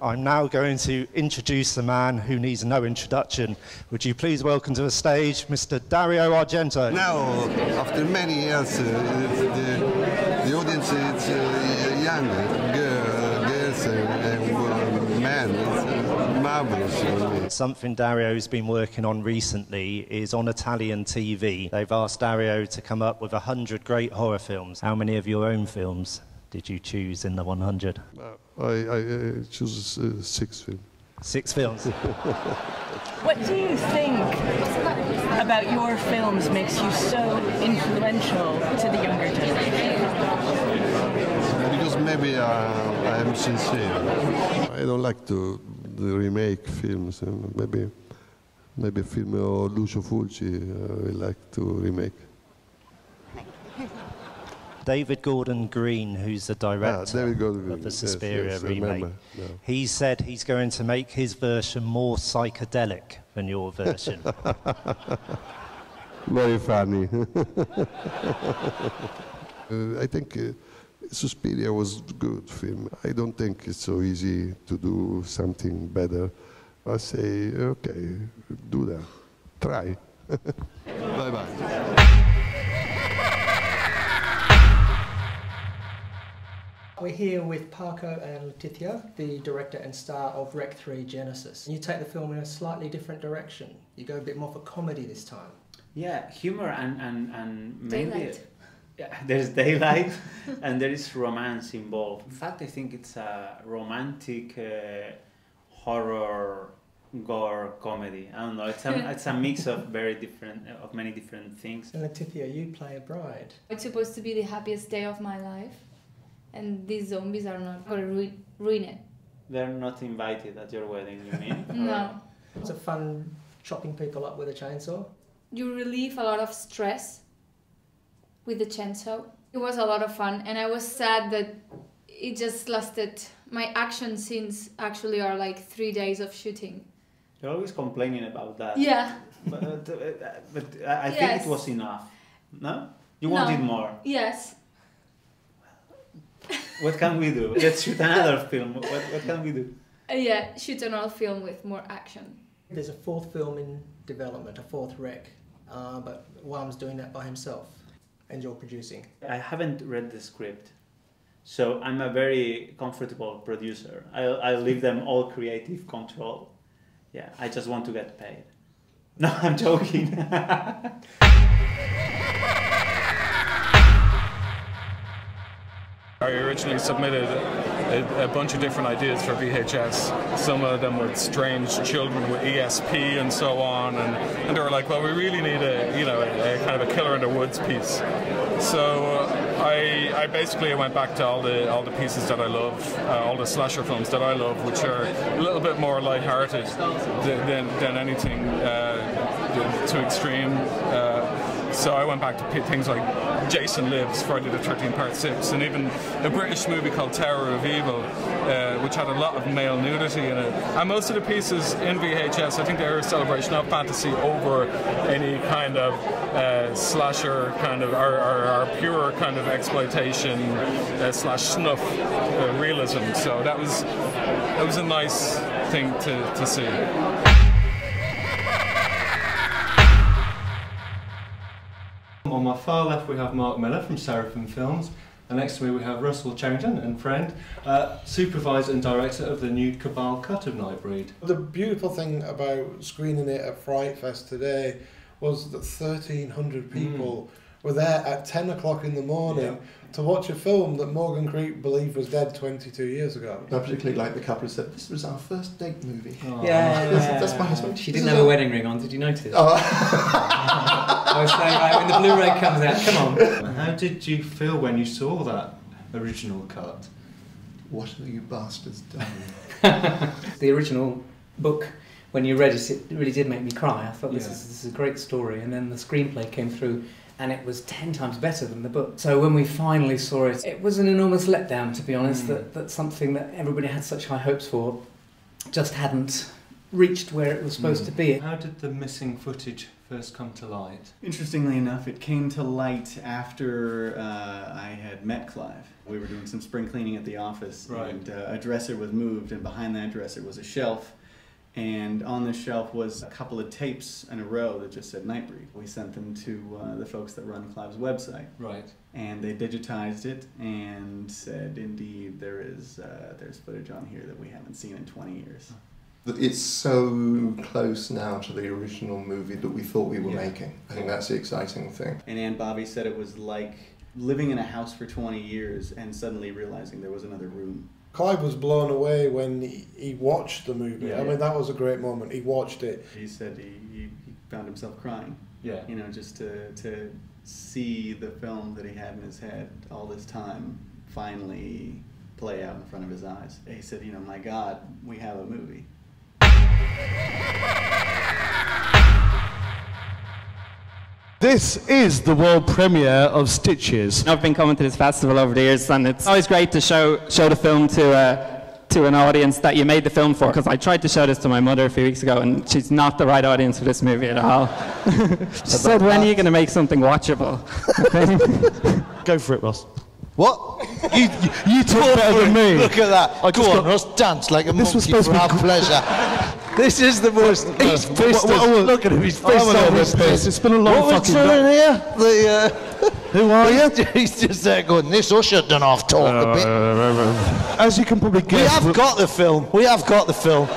I'm now going to introduce the man who needs no introduction. Would you please welcome to the stage Mr. Dario Argento. Now, after many years, the audience is young, girls and men. It's marvelous. Something Dario's been working on recently is on Italian TV. They've asked Dario to come up with 100 great horror films. How many of your own films did you choose in the 100? I choose 6 films. 6 films. What do you think about your films makes you so influential to the younger generation? Because maybe I am sincere. I don't like to remake films. Maybe a film of Lucio Fulci I like to remake. David Gordon Green, who's the director of the Suspiria remake, he said he's going to make his version more psychedelic than your version. Very funny. I think Suspiria was a good film. I don't think it's so easy to do something better. I say, okay, do that. Try. Bye-bye. We're here with Paco and Leticia, the director and star of Rec 3 Génesis. You take the film in a slightly different direction. You go a bit more for comedy this time. Yeah, humor and maybe daylight. Yeah, there's daylight and there is romance involved. In fact, I think it's a romantic horror gore comedy. I don't know. It's a mix of many different things. And Leticia, you play a bride. It's supposed to be the happiest day of my life, and these zombies are not going to ruin it. They're not invited at your wedding, you mean? No. It's a fun chopping people up with a chainsaw. You relieve a lot of stress with the chainsaw. It was a lot of fun, and I was sad that it just lasted. My action scenes actually are like 3 days of shooting. You're always complaining about that. Yeah. But I think it was enough. No? You wanted more? Yes. What can we do? Let's shoot another film. What can we do? Yeah, shoot another film with more action. There's a 4th film in development, a 4th Rec, but Wam's doing that by himself, and you're producing. I haven't read the script, so I'm a very comfortable producer. I leave them all creative control. Yeah, I just want to get paid. No, I'm joking. I originally submitted a bunch of different ideas for VHS, some of them with strange children with ESP and so on, and they were like, well, we really need a kind of a killer in the woods piece. So I basically went back to all the pieces that I love, all the slasher films that I love, which are a little bit more lighthearted than anything too extreme. So I went back to things like Jason Lives, Friday the 13th Part 6, and even a British movie called Tower of Evil, which had a lot of male nudity in it. And most of the pieces in VHS, I think they are a celebration of fantasy over any kind of slasher kind of, or pure kind of exploitation slash snuff realism. So that was a nice thing to see. On my far left we have Mark Miller from Seraphim Films, and next to me we have Russell Charrington and friend, supervisor and director of the new Cabal Cut of Nightbreed. The beautiful thing about screening it at FrightFest today was that 1,300 people were there at 10 o'clock in the morning to watch a film that Morgan Creek believed was dead 22 years ago. I particularly like the couple who said, this was our first date movie. Oh. Yeah. That's my husband. She didn't have a wedding ring on, did you notice? Oh. I was saying, right, when the Blu-ray comes out, come on. How did you feel when you saw that original cut? What have you bastards done? The original book, when you read it, it really did make me cry. I thought this is a great story, and then the screenplay came through and it was 10 times better than the book. So when we finally saw it, it was an enormous letdown, to be honest, that something that everybody had such high hopes for just hadn't reached where it was supposed to be. How did the missing footage first come to light? Interestingly enough, it came to light after I had met Clive. We were doing some spring cleaning at the office, and a dresser was moved, and behind that dresser was a shelf, and on the shelf was a couple of tapes in a row that just said Nightbreed. We sent them to the folks that run Clive's website. Right. And they digitized it and said, indeed, there's footage on here that we haven't seen in 20 years. It's so close now to the original movie that we thought we were making. I think that's the exciting thing. And Aunt Bobby said it was like living in a house for 20 years and suddenly realizing there was another room. Clive was blown away when he watched the movie. I mean, that was a great moment. He watched it. He said he found himself crying. Yeah. You know, just to see the film that he had in his head all this time finally play out in front of his eyes. He said, you know, my God, we have a movie. This is the world premiere of Stitches. I've been coming to this festival over the years, and it's always great to show the film to an audience that you made the film for, because I tried to show this to my mother a few weeks ago, and she's not the right audience for this movie at all. She said, when are you going to make something watchable? Go for it, Ross. What? You talk better than me. Look at that. Go on, Ross, dance like a monkey for our pleasure. This is the most... He's pissed. Look at him, he's pissed. I'm a little bit pissed. It's been a long fucking day. What are we doing here? Who are you? He's just there going, this usher done off talk a bit. As you can probably guess... We have got the film. We have got the film.